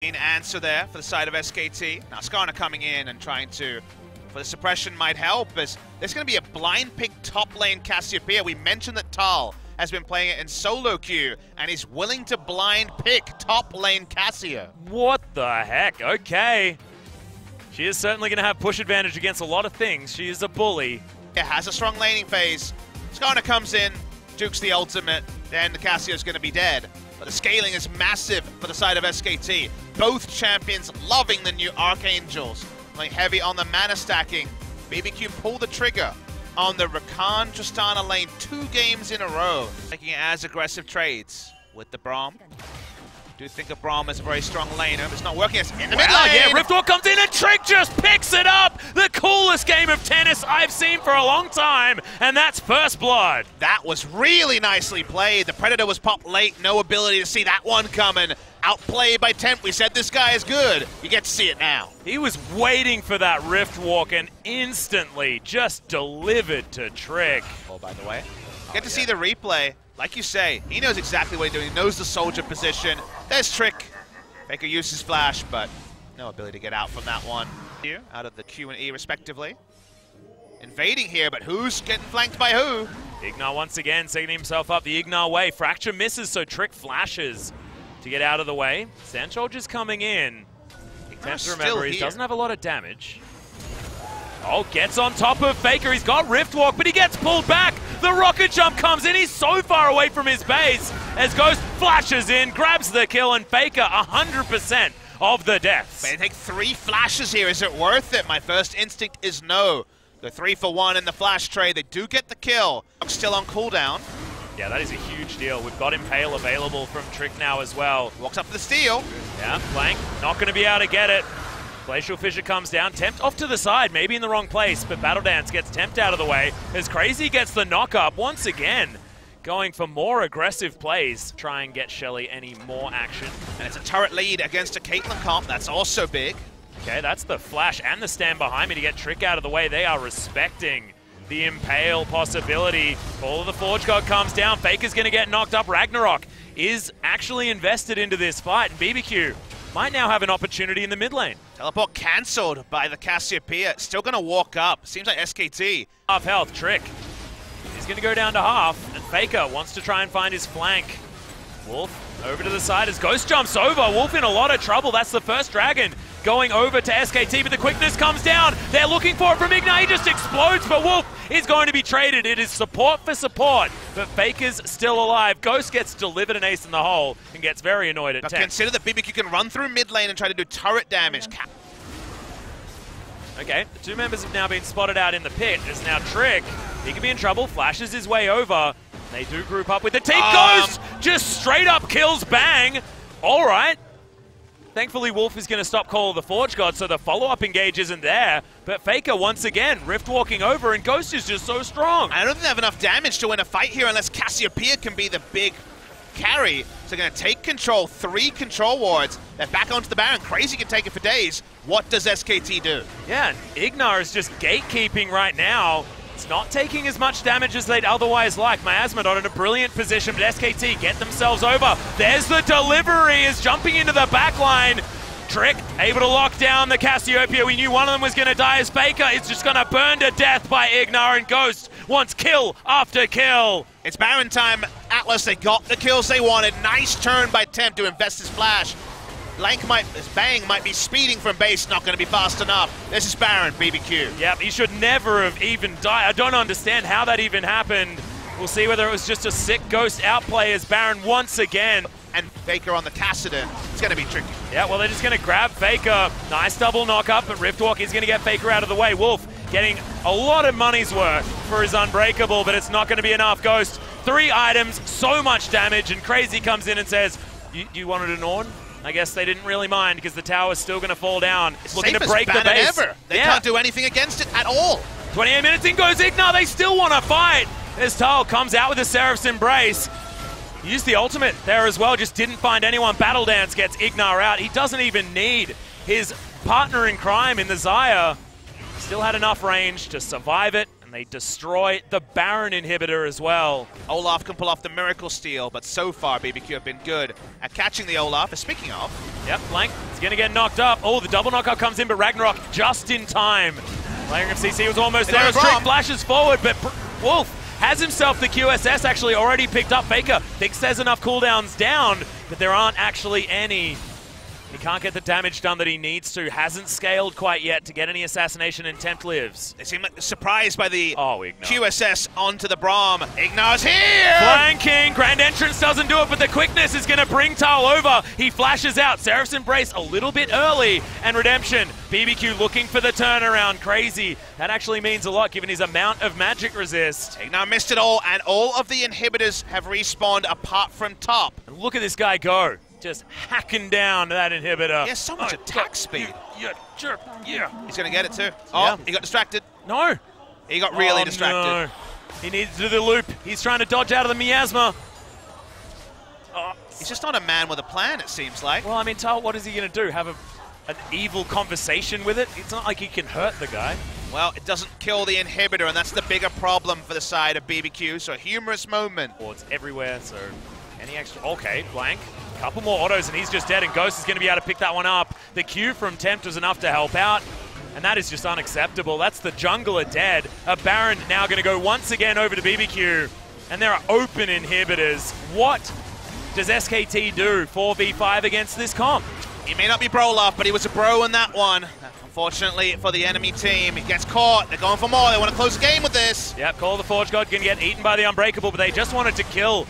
Answer there for the side of SKT. Now Skarner coming in and trying to, for the suppression might help, as there's going to be a blind pick top lane Cassiopeia. We mentioned that Tal has been playing it in solo queue, and he's willing to blind pick top lane Cassio. What the heck? Okay. She is certainly going to have push advantage against a lot of things. She is a bully. It has a strong laning phase. Skarner comes in, dukes the ultimate, then the Cassio's going to be dead. But the scaling is massive for the side of SKT. Both champions loving the new Archangels. Playing heavy on the mana stacking. BBQ pull the trigger on the Rakan Tristana lane 2 games in a row. Making as aggressive trades with the Braum. Do think of Braum as a very strong laner, but it's not working. It's in the mid lane. Yeah, Riftwalk comes in and Trick just picks it up. The coolest game of tennis I've seen for a long time, and that's first blood. That was really nicely played. The Predator was popped late, no ability to see that one coming. Outplayed by Temp. We said this guy is good. You get to see it now. He was waiting for that Riftwalk and instantly just delivered to Trick. Oh, by the way, get to see the replay. Like you say, he knows exactly what he's doing. He knows the soldier position. There's Trick. Faker uses flash, but no ability to get out from that one. Here, out of the Q and E respectively. Invading here, but who's getting flanked by who? Ignar once again setting himself up the Ignar way. Fracture misses, so Trick flashes to get out of the way. Sand Soldier's coming in. Temp to remember, he doesn't have a lot of damage. Oh, gets on top of Faker. He's got Riftwalk, but he gets pulled back. The rocket jump comes in. He's so far away from his base as Ghost flashes in, grabs the kill, and Faker 100% of the deaths. They take 3 flashes here. Is it worth it? My first instinct is no. The 3 for 1 in the flash trade. They do get the kill. Still on cooldown. Yeah, that is a huge deal. We've got Impale available from Trick now as well. Walks up for the steal. Yeah, flank. Not going to be able to get it. Glacial Fissure comes down, Tempt off to the side, maybe in the wrong place, but Battle Dance gets Tempt out of the way as Crazy gets the knock up once again, going for more aggressive plays, try and get Shelly any more action. And it's a turret lead against a Caitlyn comp, that's also big. Okay, that's the flash and the stand behind me to get Trick out of the way. They are respecting the Impale possibility. All of the Forge God comes down, Faker's gonna get knocked up. Ragnarok is actually invested into this fight, and BBQ might now have an opportunity in the mid lane. Teleport cancelled by the Cassiopeia. Still going to walk up. Seems like SKT. Half health, Trick. He's going to go down to half, and Faker wants to try and find his flank. Wolf over to the side as Ghost jumps over. Wolf in a lot of trouble. That's the first dragon going over to SKT, but the quickness comes down. They're looking for it from Ignar. He just explodes, but Wolf is going to be traded. It is support for support, but Faker's still alive. Ghost gets delivered an ace in the hole and gets very annoyed at 10. Consider that BBQ can run through mid lane and try to do turret damage. Okay, the 2 members have now been spotted out in the pit. There's now Trick. He could be in trouble, flashes his way over. They do group up with the team. Ghost just straight up kills Bang. All right. Thankfully, Wolf is going to stop Call of the Forge God, so the follow-up engage isn't there. But Faker, once again, Rift walking over, and Ghost is just so strong. I don't think they have enough damage to win a fight here unless Cassiopeia can be the big carry. So they're going to take control, 3 control wards. They're back onto the Baron. Crazy can take it for days. What does SKT do? Yeah, Ignar is just gatekeeping right now. It's not taking as much damage as they'd otherwise like. Miasma not in a brilliant position, but SKT get themselves over. There's the delivery, is jumping into the back line. Trick able to lock down the Cassiopeia. We knew one of them was going to die as Faker. It's just going to burn to death by Ignar, and Ghost wants kill after kill. It's Baron time. Atlas, they got the kills they wanted. Nice turn by Temp to invest his flash. Bang might be speeding from base, not going to be fast enough. This is Baron, BBQ. Yep, he should never have even died. I don't understand how that even happened. We'll see whether it was just a sick Ghost outplay as Baron once again. And Faker on the Kassadin. It's going to be tricky. Yeah, well, they're just going to grab Faker. Nice double knock up, but Riftwalk is going to get Faker out of the way. Wolf getting a lot of money's worth for his Unbreakable, but it's not going to be enough. Ghost, 3 items, so much damage, and Crazy comes in and says, you wanted an Ornn? I guess they didn't really mind because the tower's still going to fall down. It's looking to break the base. Ever. They can't do anything against it at all. 28 minutes in goes Ignar. They still want to fight. As Tal comes out with a Seraph's Embrace. Used the ultimate there as well, just didn't find anyone. Battle Dance gets Ignar out. He doesn't even need his partner in crime in the Xayah. Still had enough range to survive it. And they destroy the Baron inhibitor as well. Olaf can pull off the Miracle Steal, but so far BBQ have been good at catching the Olaf. Speaking of... Yep, Blank is going to get knocked up. Oh, the double knockout comes in, but Ragnarok just in time. Layering of CC was almost there as Trick flashes forward, but Wolf has himself the QSS actually already picked up. Faker thinks there's enough cooldowns down, but there aren't actually any. He can't get the damage done that he needs to. Hasn't scaled quite yet to get any assassination, and Tempt lives. They seem like surprised by the QSS onto the Braum. Ignar's here! Flanking! Grand Entrance doesn't do it, but the quickness is going to bring Tal over. He flashes out. Seraph's Embrace a little bit early. And Redemption. BBQ looking for the turnaround. Crazy. That actually means a lot given his amount of magic resist. Ignar missed it all, and all of the inhibitors have respawned apart from top. And look at this guy go. Just hacking down that inhibitor. He has so much attack speed. Yeah. He's going to get it too. Oh, he got distracted. No. He got really distracted. No. He needs to do the loop. He's trying to dodge out of the miasma. He's just not a man with a plan, it seems like. Well, I mean, Tal, what is he going to do? Have an evil conversation with it? It's not like he can hurt the guy. Well, it doesn't kill the inhibitor, and that's the bigger problem for the side of BBQ, so a humorous moment. Or it's everywhere, so any extra... Okay, Blank. Couple more autos and he's just dead, and Ghost is going to be able to pick that one up. The Q from Tempt was enough to help out, and that is just unacceptable. That's the jungler dead. A Baron now going to go once again over to BBQ, and there are open inhibitors. What does SKT do 4v5 against this comp? He may not be Brolaf, but he was a bro in that one. Unfortunately for the enemy team, he gets caught. They're going for more. They want to close the game with this. Yep, Call of the Forge God going to get eaten by the Unbreakable, but they just wanted to kill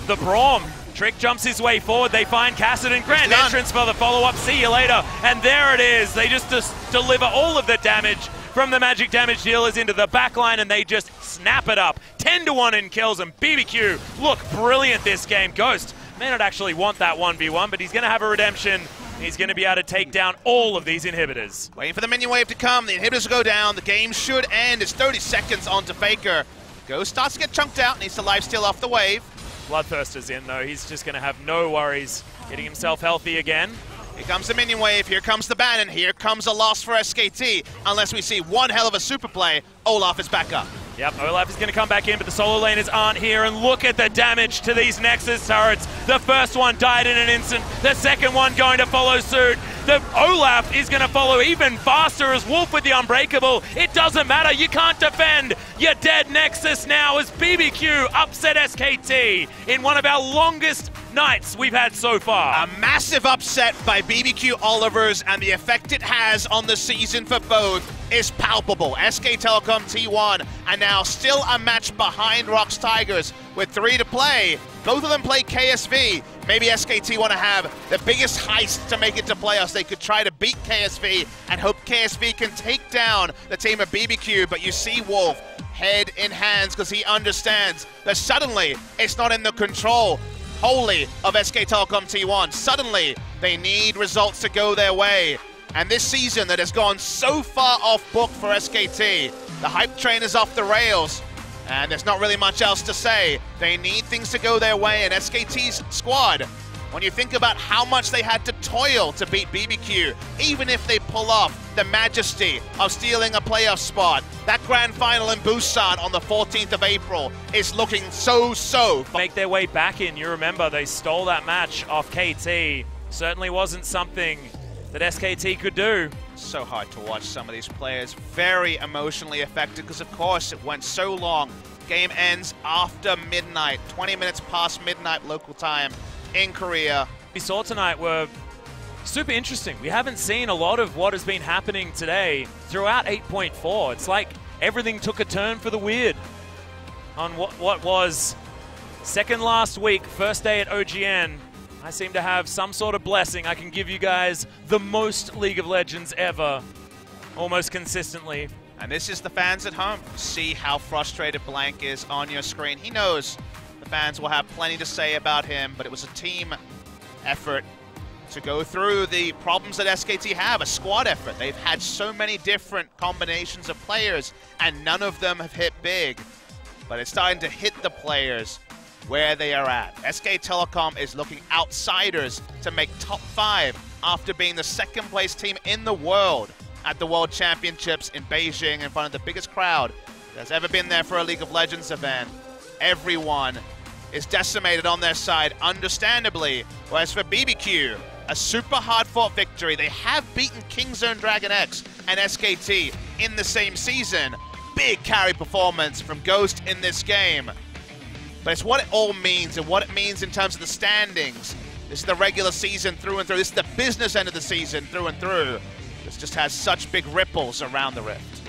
the Braum. Trick jumps his way forward. They find Kassadin. Grand Entrance for the follow-up. See you later. And there it is. They just deliver all of the damage from the magic damage dealers into the backline, and they just snap it up. 10-1 in kills, and BBQ look brilliant this game. Ghost may not actually want that 1v1, but he's going to have a redemption. He's going to be able to take down all of these inhibitors. Waiting for the minion wave to come. The inhibitors will go down. The game should end. It's 30 seconds onto Faker. Ghost starts to get chunked out. Needs to lifesteal off the wave. Bloodthirster's in, though. He's just going to have no worries getting himself healthy again. Here comes the minion wave. Here comes the ban, and here comes a loss for SKT. Unless we see one hell of a super play, Olaf is back up. Yep, Olaf is going to come back in, but the solo laners aren't here, and look at the damage to these Nexus turrets. The first one died in an instant, the second one going to follow suit. The Olaf is going to follow even faster as Wolf with the Unbreakable. It doesn't matter, you can't defend. You're dead Nexus now as BBQ upset SKT in one of our longest nights we've had so far. A massive upset by BBQ Olivers, and the effect it has on the season for both is palpable. SK Telecom T1 are now still a match behind Rocks Tigers with 3 to play. Both of them play KSV. Maybe SKT want to have the biggest heist to make it to playoffs. They could try to beat KSV and hope KSV can take down the team of BBQ, but you see Wolf head in hands because he understands that suddenly it's not in the control wholly of SK Telecom T1. Suddenly they need results to go their way. And this season that has gone so far off book for SKT, the hype train is off the rails, and there's not really much else to say. They need things to go their way, and SKT's squad, when you think about how much they had to toil to beat BBQ, even if they pull off the majesty of stealing a playoff spot, that grand final in Busan on the 14th of April is looking so. Make their way back in. You remember they stole that match off KT. Certainly wasn't something that SKT could do. So hard to watch some of these players. Very emotionally affected because, of course, it went so long. Game ends after midnight, 20 minutes past midnight local time in Korea. We saw tonight were super interesting. We haven't seen a lot of what has been happening today throughout 8.4. It's like everything took a turn for the weird on what was second last week, first day at OGN. I seem to have some sort of blessing. I can give you guys the most League of Legends ever, almost consistently. And this is the fans at home. See how frustrated Blank is on your screen. He knows the fans will have plenty to say about him, but it was a team effort to go through the problems that SKT have, a squad effort. They've had so many different combinations of players, and none of them have hit big. But it's starting to hit the players where they are at. SK Telecom is looking outsiders to make top 5 after being the second place team in the world at the World Championships in Beijing in front of the biggest crowd there's ever been there for a League of Legends event. Everyone is decimated on their side, understandably. Whereas for BBQ, a super hard-fought victory. They have beaten Kingzone Dragon X and SKT in the same season. Big carry performance from Ghost in this game. But it's what it all means and what it means in terms of the standings. This is the regular season through and through. This is the business end of the season through and through. This just has such big ripples around the Rift.